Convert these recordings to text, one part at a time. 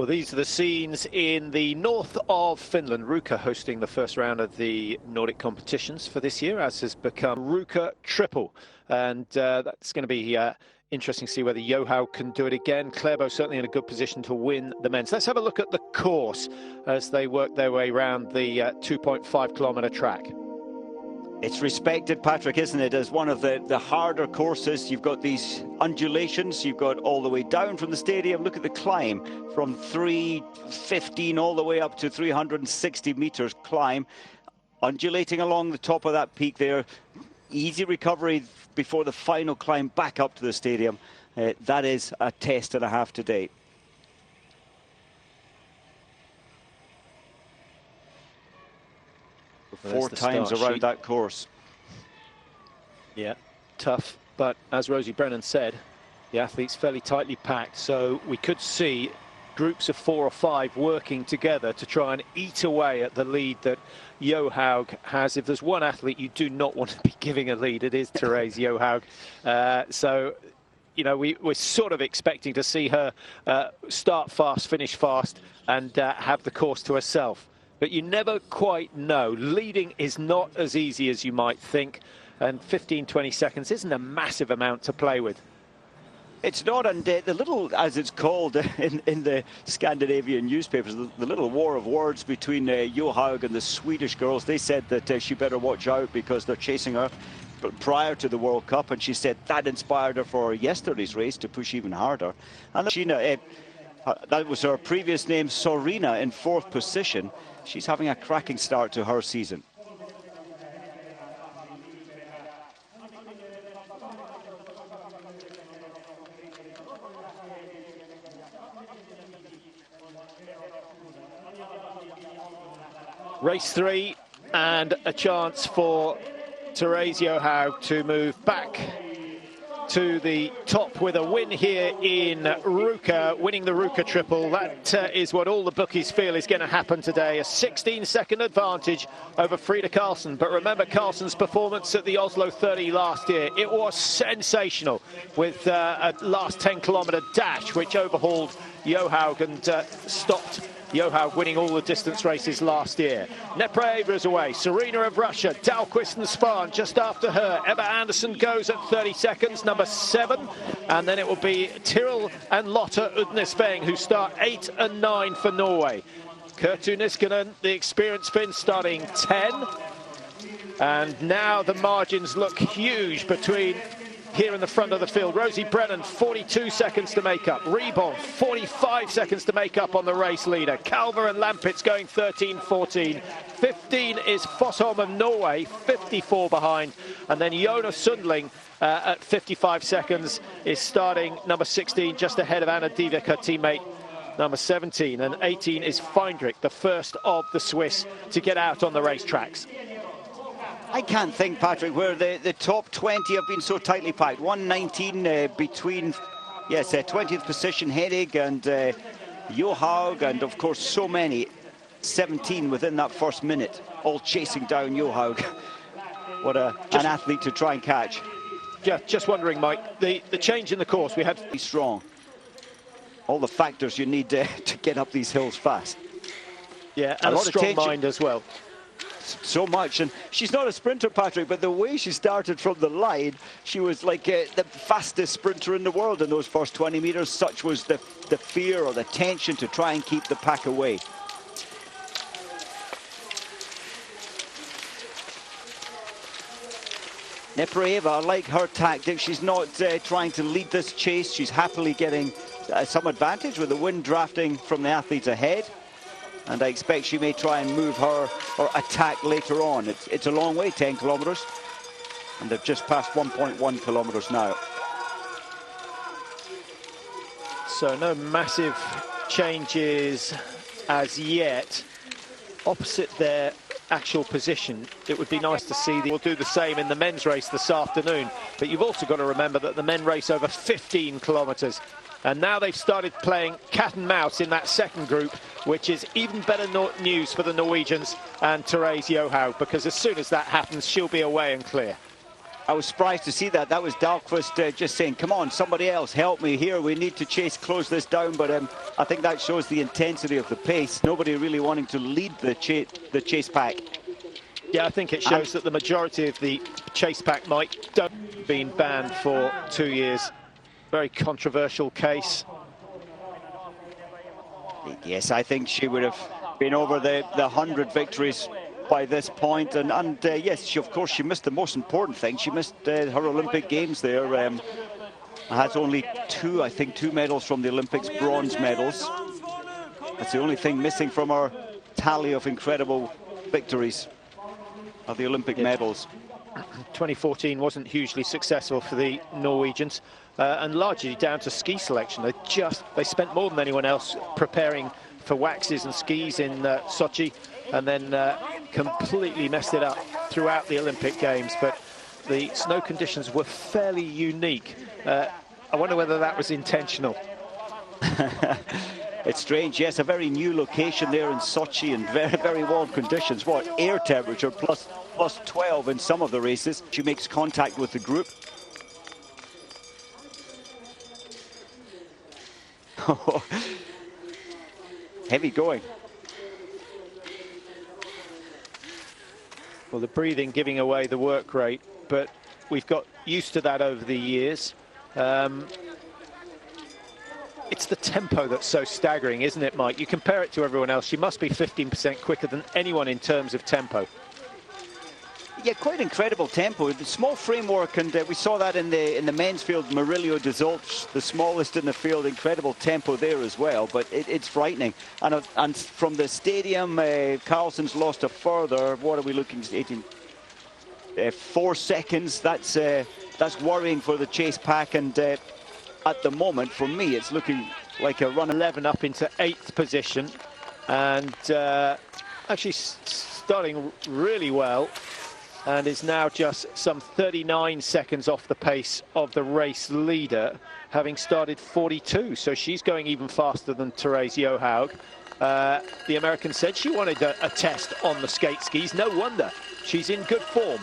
Well, these are the scenes in the north of Finland. Ruka hosting the first round of the Nordic competitions for this year, as has become Ruka Triple. And that's going to be interesting to see whether Johaug can do it again. Klæbo certainly in a good position to win the men's. Let's have a look at the course as they work their way around the 2.5 kilometre track. It's respected, Patrick, isn't it, as one of the harder courses. You've got these undulations, you've got all the way down from the stadium. Look at the climb from 315 all the way up to 360 meters climb, undulating along the top of that peak there. Easy recovery before the final climb back up to the stadium. That is a test and a half today. Four times around that course. Yeah, tough, but as Rosie Brennan said, the athletes fairly tightly packed, so we could see groups of 4 or 5 working together to try and eat away at the lead that Johaug has. If there's one athlete you do not want to be giving a lead, it is Therese Johaug. So, you know, we're sort of expecting to see her start fast, finish fast, and have the course to herself. But you never quite know. Leading is not as easy as you might think, and 15-20 seconds isn't a massive amount to play with. It's not, and the little, as it's called in the Scandinavian newspapers, the little war of words between Johaug and the Swedish girls. They said that she better watch out because they're chasing her prior to the World Cup, and she said that inspired her for yesterday's race to push even harder. And Sheena, that was her previous name, Sorina, in 4th position. She's having a cracking start to her season. Race 3, and a chance for Therese Johaug to move back to the top with a win here in Ruka, winning the Ruka Triple. That is what all the bookies feel is going to happen today. A 16-second advantage over Frida Karlsson. But remember Karlsson's performance at the Oslo 30 last year. It was sensational with a last 10-kilometre dash, which overhauled Johaug and stopped Johaug winning all the distance races last year. Nepreva is away. Serena of Russia, Dahlqvist and Spahn just after her. Ebba Andersson goes at 30 seconds, number 7. And then it will be Tyrrell and Lotta Udnesveng who start 8 and 9 for Norway. Kertu Niskanen, the experienced Finn, starting 10. And now the margins look huge between here in the front of the field. Rosie Brennan, 42 seconds to make up. Rebold, 45 seconds to make up on the race leader. Calver and Lampitz going 13-14. 15 is Fossholm of Norway, 54 behind. And then Jonas Sundling at 55 seconds is starting number 16, just ahead of Anna Divik, her teammate, number 17. And 18 is Feindrich, the first of the Swiss to get out on the racetracks. I can't think, Patrick, where the top 20 have been so tightly packed. 119 between, yes, 20th position Hennig and Johaug, and of course so many, 17 within that first minute, all chasing down Johaug. What an athlete to try and catch. Yeah, just wondering, Mike, the change in the course, we had... Strong. All the factors you need to get up these hills fast. Yeah, and a strong mind as well. So much, and she's not a sprinter, Patrick, but the way she started from the line, she was like the fastest sprinter in the world in those first 20 meters. Such was the fear or the tension to try and keep the pack away. Nepreva, I like her tactic. She's not trying to lead this chase. She's happily getting some advantage with the wind drafting from the athletes ahead. And I expect she may try and move her or attack later on. It's a long way, 10 kilometres. And they've just passed 1.1 kilometres now. So no massive changes as yet. Opposite their actual position, it would be nice to see we'll do the same in the men's race this afternoon. But you've also got to remember that the men race over 15 kilometres. And now they've started playing cat and mouse in that second group, which is even better news for the Norwegians and Therese Johaug, because as soon as that happens, she'll be away and clear. I was surprised to see that. That was Dahlqvist just saying, come on, somebody else, help me here. We need to close this down. But I think that shows the intensity of the pace. Nobody really wanting to lead the chase pack. Yeah, I think it shows that the majority of the chase pack might have been banned for 2 years. Very controversial case. Yes, I think she would have been over the 100 victories by this point, and yes, of course she missed the most important thing. She missed her Olympic Games there. Has only two medals from the Olympics, bronze medals. That's the only thing missing from our tally of incredible victories of the Olympic medals. 2014 wasn't hugely successful for the Norwegians, and largely down to ski selection. They spent more than anyone else preparing for waxes and skis in Sochi, and then completely messed it up throughout the Olympic Games. But the snow conditions were fairly unique. I wonder whether that was intentional. It's strange, yes, a very new location there in Sochi, and very, very warm conditions. What, air temperature plus 12 in some of the races. She makes contact with the group. Heavy going. Well, the breathing giving away the work rate, but we've got used to that over the years. It's the tempo that's so staggering, isn't it, Mike? You compare it to everyone else, she must be 15% quicker than anyone in terms of tempo. Yeah, quite incredible tempo. The small framework, and we saw that in the men's field. Murillo de Zoltz, the smallest in the field, incredible tempo there as well. But it's frightening. And from the stadium, Carlsen's lost a further. What are we looking at? 4 seconds. That's worrying for the chase pack. And at the moment, for me, it's looking like a run. 11 up into 8th position, and actually starting really well. And is now just some 39 seconds off the pace of the race leader, having started 42. So she's going even faster than Therese Johaug. The American said she wanted a test on the skate skis. No wonder. She's in good form.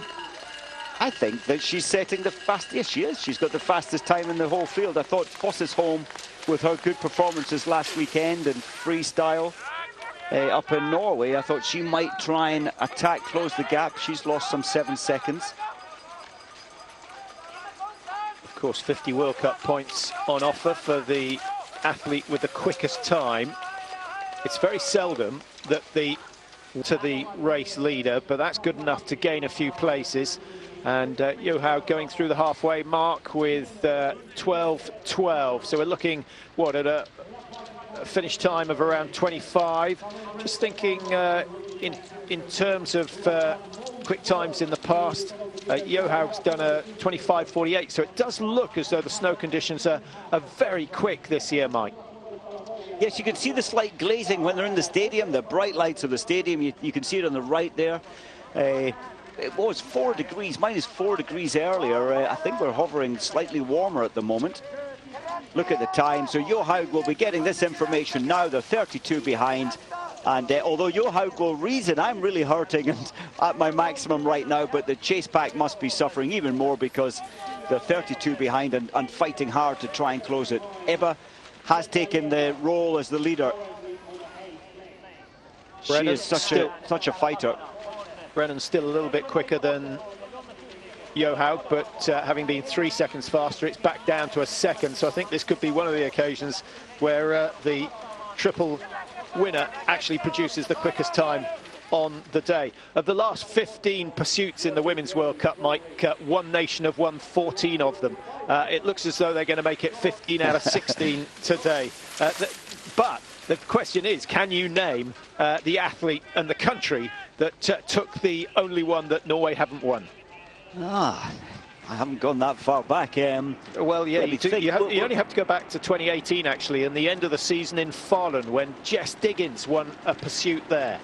I think that she's setting the fastest. Yes, she is. She's got the fastest time in the whole field. I thought Fossesholm, with her good performances last weekend in freestyle, up in Norway, I thought she might try and close the gap. She's lost some 7 seconds. Of course, 50 World Cup points on offer for the athlete with the quickest time. It's very seldom that to the race leader, but that's good enough to gain a few places. And Johaug going through the halfway mark with 12:12. So we're looking, what, at a finish time of around 25. Just thinking in terms of quick times in the past, Johaug's done a 25:48, so it does look as though the snow conditions are very quick this year, Mike. Yes, you can see the slight glazing when they're in the stadium, the bright lights of the stadium. You can see it on the right there. It was 4 degrees, -4 degrees earlier. I think we're hovering slightly warmer at the moment. Look at the time. So Johaug will be getting this information now. They're 32 behind. And although Johaug will reason, I'm really hurting and at my maximum right now, but the chase pack must be suffering even more because they're 32 behind and fighting hard to try and close it. Eva has taken the role as the leader. She is such a fighter. Brennan's still a little bit quicker than Johaug, but having been 3 seconds faster, it's back down to a second. So I think this could be one of the occasions where the triple winner actually produces the quickest time on the day. Of the last 15 pursuits in the Women's World Cup, Mike, one nation have won 14 of them. It looks as though they're going to make it 15 out of 16 today. But the question is, can you name the athlete and the country that took the only one that Norway haven't won? I haven't gone that far back. Well, yeah, you only have to go back to 2018, actually, and the end of the season in Falun, when Jess Diggins won a pursuit there.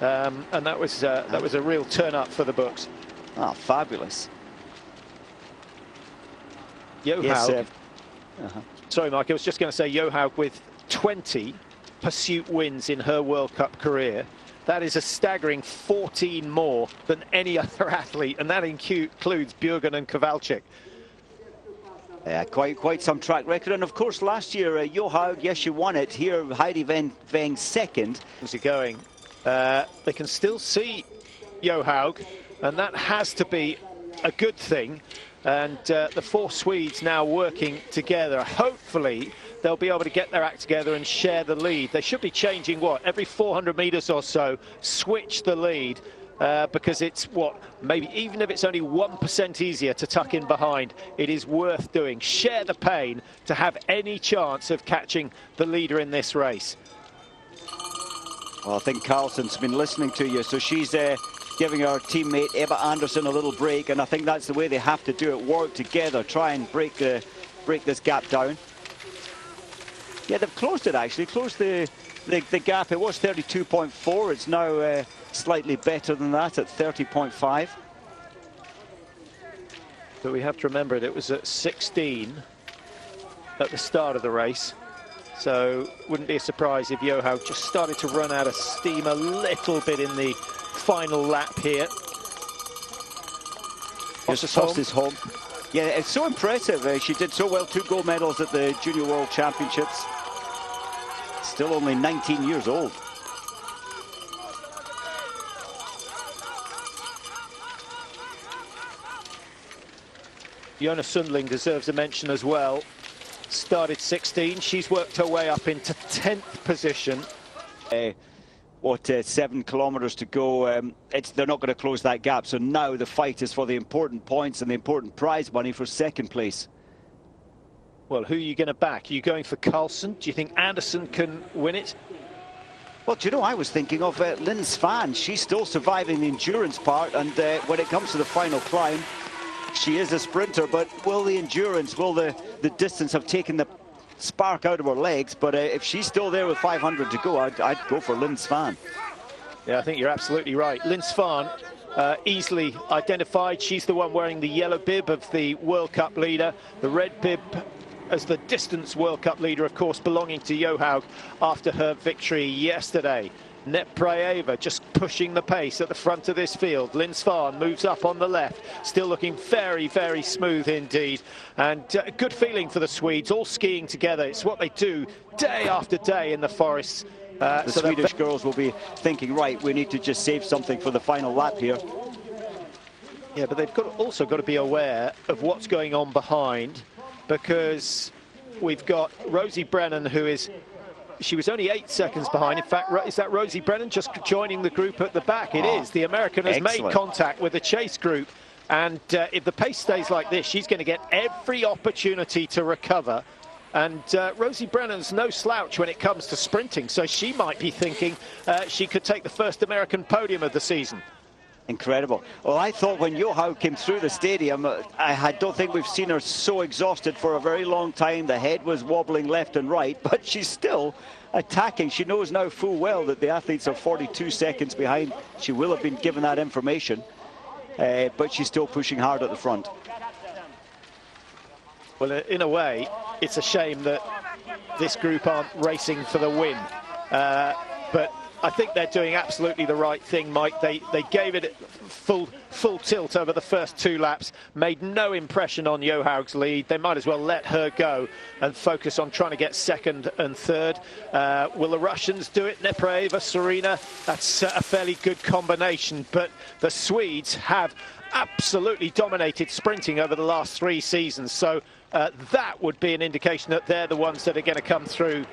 And that was a real turn-up for the books. Ah, fabulous. Johaug. Yes, Sorry, Mike, I was just going to say Johaug with 20 pursuit wins in her World Cup career. That is a staggering 14 more than any other athlete, and that includes Bjørgen and Kowalczyk. Yeah, quite some track record. And of course, last year, Johaug, yes, she won it. Here, Heidi Veng second. How's it going? They can still see Johaug, and that has to be a good thing. And the four Swedes now working together. Hopefully, they'll be able to get their act together and share the lead. They should be changing, what, every 400 meters or so, switch the lead. Because it's what, maybe even if it's only 1% easier to tuck in behind, it is worth doing. Share the pain to have any chance of catching the leader in this race. Well, I think Carlson's been listening to you, so she's giving her teammate Ebba Andersson a little break, and I think that's the way they have to do it. Work together, try and break this gap down. Yeah, they've closed it actually, closed the gap. It was 32.4. It's now slightly better than that at 30.5. But we have to remember it was at 16 at the start of the race. So wouldn't be a surprise if Johaug just started to run out of steam a little bit in the final lap here. Just is home. Yeah, it's so impressive. She did so well, 2 gold medals at the Junior World Championships. Still only 19 years old. Jonna Sundling deserves a mention as well. Started 16, she's worked her way up into 10th position. 7 kilometers to go. They're not going to close that gap, so now the fight is for the important points and the important prize money for second place. Well, who are you going to back? Are you going for Carlson? Do you think Andersson can win it? Well, do you know, I was thinking of Lynn Svan. She's still surviving the endurance part, and when it comes to the final climb, she is a sprinter, but will the endurance, will the distance have taken the spark out of her legs? But if she's still there with 500 to go, I'd go for Lynn Svan. Yeah, I think you're absolutely right. Lynn Svan, easily identified. She's the one wearing the yellow bib of the World Cup leader. The red bib as the distance World Cup leader, of course, belonging to Johaug after her victory yesterday. Neprayeva just pushing the pace at the front of this field. Lynn Svan moves up on the left, still looking very, very smooth indeed. And good feeling for the Swedes, all skiing together. It's what they do day after day in the forests. The Swedish girls will be thinking, right, we need to just save something for the final lap here. Yeah, but they've also got to be aware of what's going on behind, because we've got Rosie Brennan, who is... She was only 8 seconds behind. In fact, is that Rosie Brennan just joining the group at the back? It is. The American has made contact with the chase group. And if the pace stays like this, she's going to get every opportunity to recover. And Rosie Brennan's no slouch when it comes to sprinting. So she might be thinking she could take the first American podium of the season. Incredible. Well, I thought when Johaug came through the stadium, I don't think we've seen her so exhausted for a very long time. The head was wobbling left and right, but she's still attacking. She knows now full well that the athletes are 42 seconds behind. She will have been given that information, but she's still pushing hard at the front. Well, in a way, it's a shame that this group aren't racing for the win. But I think they're doing absolutely the right thing, Mike. They gave it full tilt over the first 2 laps, made no impression on Johaug's lead. They might as well let her go and focus on trying to get second and third. Will the Russians do it? Neprayeva, Serena, that's a fairly good combination. But the Swedes have absolutely dominated sprinting over the last 3 seasons. So that would be an indication that they're the ones that are going to come through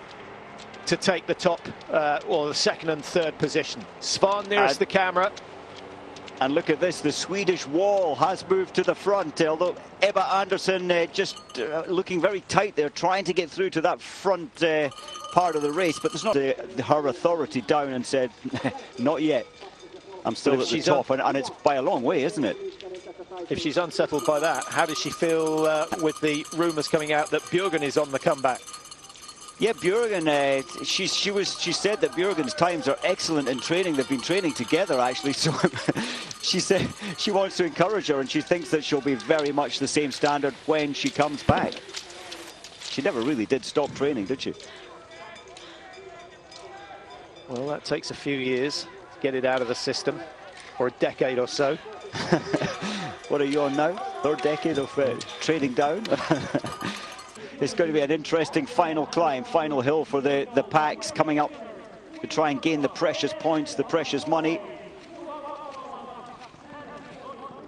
to take the top or the second and third position. Svan nearest the camera. And look at this, the Swedish wall has moved to the front, although Ebba Andersson just looking very tight there, trying to get through to that front part of the race, but there's not her authority down and said, not yet. I'm still at the top, and it's by a long way, isn't it? If she's unsettled by that, how does she feel with the rumours coming out that Bjørgen is on the comeback? Yeah, Bjørgen, she said that Bjørgen's times are excellent in training. They've been training together, actually. So she said she wants to encourage her, and she thinks that she'll be very much the same standard when she comes back. She never really did stop training, did she? Well, that takes a few years to get it out of the system for a decade or so. What are you on now? Third decade of trading down? It's going to be an interesting final climb, final hill for the packs coming up to try and gain the precious points, the precious money.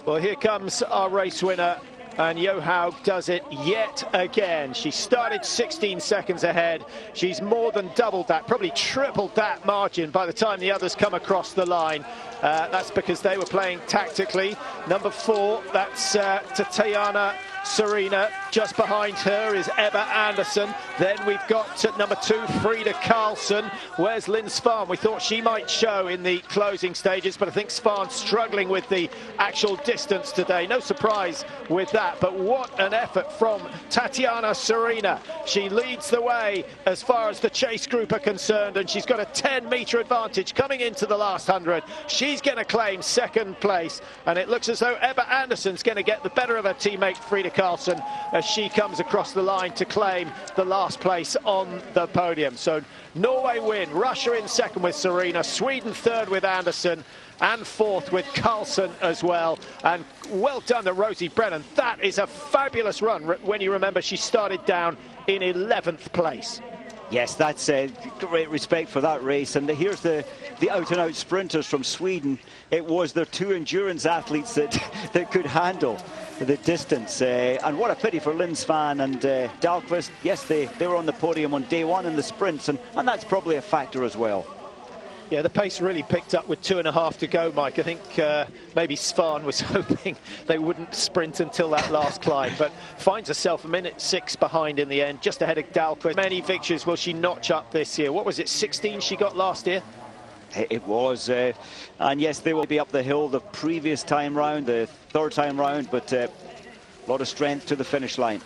Well, here comes our race winner, and Johaug does it yet again. She started 16 seconds ahead. She's more than doubled that, probably tripled that margin by the time the others come across the line. That's because they were playing tactically. Number 4, that's Tatiana Serena. Just behind her is Ebba Andersson. Then we've got number 2, Frida Karlsson. Where's Lynn Svan? We thought she might show in the closing stages, but I think Svan struggling with the actual distance today. No surprise with that, but what an effort from Tatiana Serena. She leads the way as far as the chase group are concerned, and she's got a 10-metre advantage coming into the last 100. She's going to claim second place, and it looks as though Ebba Andersson's going to get the better of her teammate Frida Karlsson as she comes across the line to claim the last place on the podium. So Norway win, Russia in second with Serena, Sweden third with Andersson, and fourth with Karlsson as well. And well done to Rosie Brennan. That is a fabulous run when you remember she started down in 11th place. Yes, that's great respect for that race. And here's the out-and-out sprinters from Sweden. It was their 2 endurance athletes that could handle the distance. And what a pity for Lynn Svan and Dahlqvist. Yes, they were on the podium on day 1 in the sprints, and that's probably a factor as well. Yeah, the pace really picked up with 2.5 to go, Mike. I think maybe Svan was hoping they wouldn't sprint until that last climb, but finds herself a minute 6 behind in the end, just ahead of Dahlqvist. Many victories will she notch up this year? What was it, 16 she got last year? It was, and yes, they will be up the hill the previous time round, the third time round, but a lot of strength to the finish line.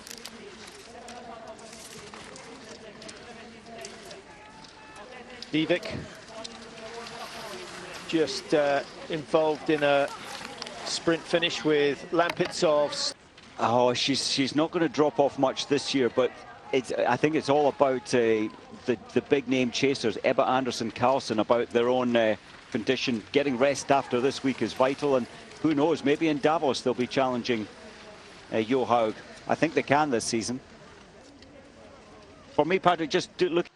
Divik just involved in a sprint finish with Lampitsovs. Oh, she's not going to drop off much this year, but I think it's all about the big name chasers, Ebba Andersson, Karlsson, about their own condition. Getting rest after this week is vital, and who knows, maybe in Davos they'll be challenging Johaug. I think they can this season. For me, Patrick, just look.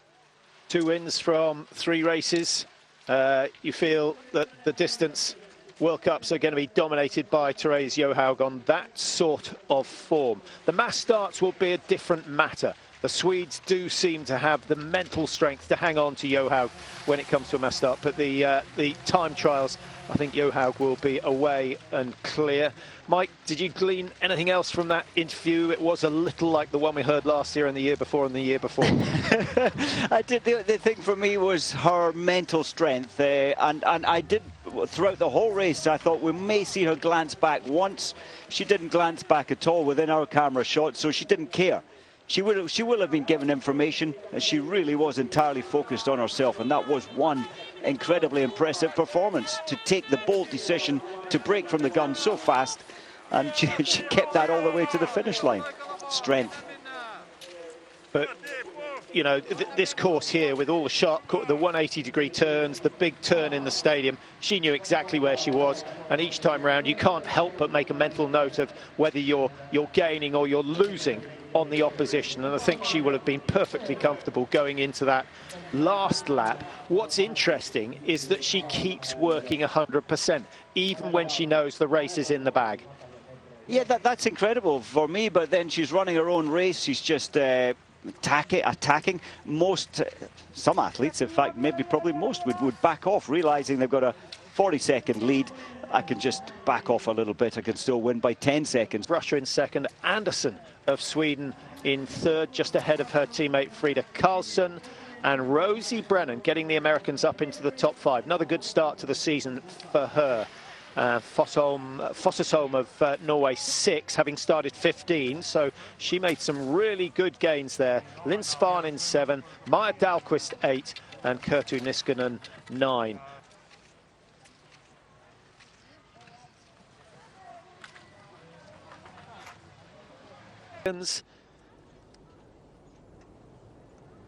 2 wins from 3 races. You feel that the distance World Cups are going to be dominated by Therese Johaug on that sort of form. The mass starts will be a different matter. The Swedes do seem to have the mental strength to hang on to Johaug when it comes to a mass start, but the time trials, I think Johaug will be away and clear. Mike, did you glean anything else from that interview? It was a little like the one we heard last year and the year before and the year before. I did. The thing for me was her mental strength, and I did throughout the whole race. I thought we may see her glance back once. She didn't glance back at all within our camera shot, so she didn't care. She will have been given information, and she really was entirely focused on herself, and that was one incredibly impressive performance, to take the bold decision to break from the gun so fast, and she kept that all the way to the finish line. Strength. But you know, this course here with all the sharp, the 180-degree turns, the big turn in the stadium, she knew exactly where she was, and each time round you can't help but make a mental note of whether you're gaining or you're losing on the opposition, and I think she will have been perfectly comfortable going into that last lap. What's interesting is that she keeps working 100%, even when she knows the race is in the bag. Yeah, that's incredible for me, but then she's running her own race. She's just attacking. Some athletes, in fact, maybe probably most would back off, realizing they've got a 40-second lead. I can just back off a little bit. I can still win by 10 seconds. Russia in second, Andersson of Sweden in third, just ahead of her teammate Frida Karlsson, and Rosie Brennan getting the Americans up into the top 5. Another good start to the season for her. Fossesholm of Norway 6, having started 15, so she made some really good gains there. Lynn Svan in 7, Maja Dahlqvist 8, and Kerttu Niskanen 9.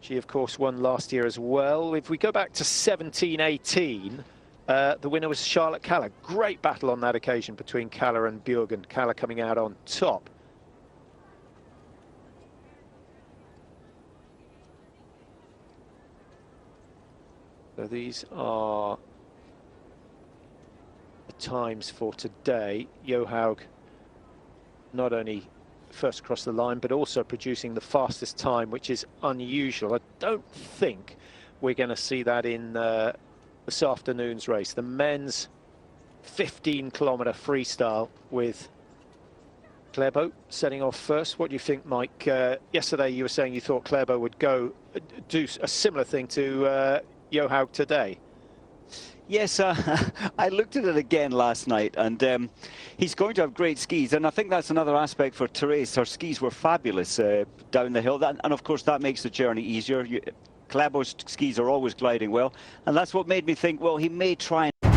She, of course, won last year as well. If we go back to 17-18, The winner was Charlotte Kalla. Great battle on that occasion between Kalla and Bjørgen. Kalla coming out on top. So these are the times for today. Johaug not only first across the line, but also producing the fastest time, which is unusual. I don't think we're going to see that in this afternoon's race. The men's 15-kilometre freestyle with Klæbo setting off first. What do you think, Mike? Yesterday you were saying you thought Klæbo would go do a similar thing to Johaug today. Yes, I looked at it again last night, and he's going to have great skis, and I think that's another aspect for Therese. Her skis were fabulous down the hill, and of course that makes the journey easier. Klæbo's skis are always gliding well, and that's what made me think, well, he may try and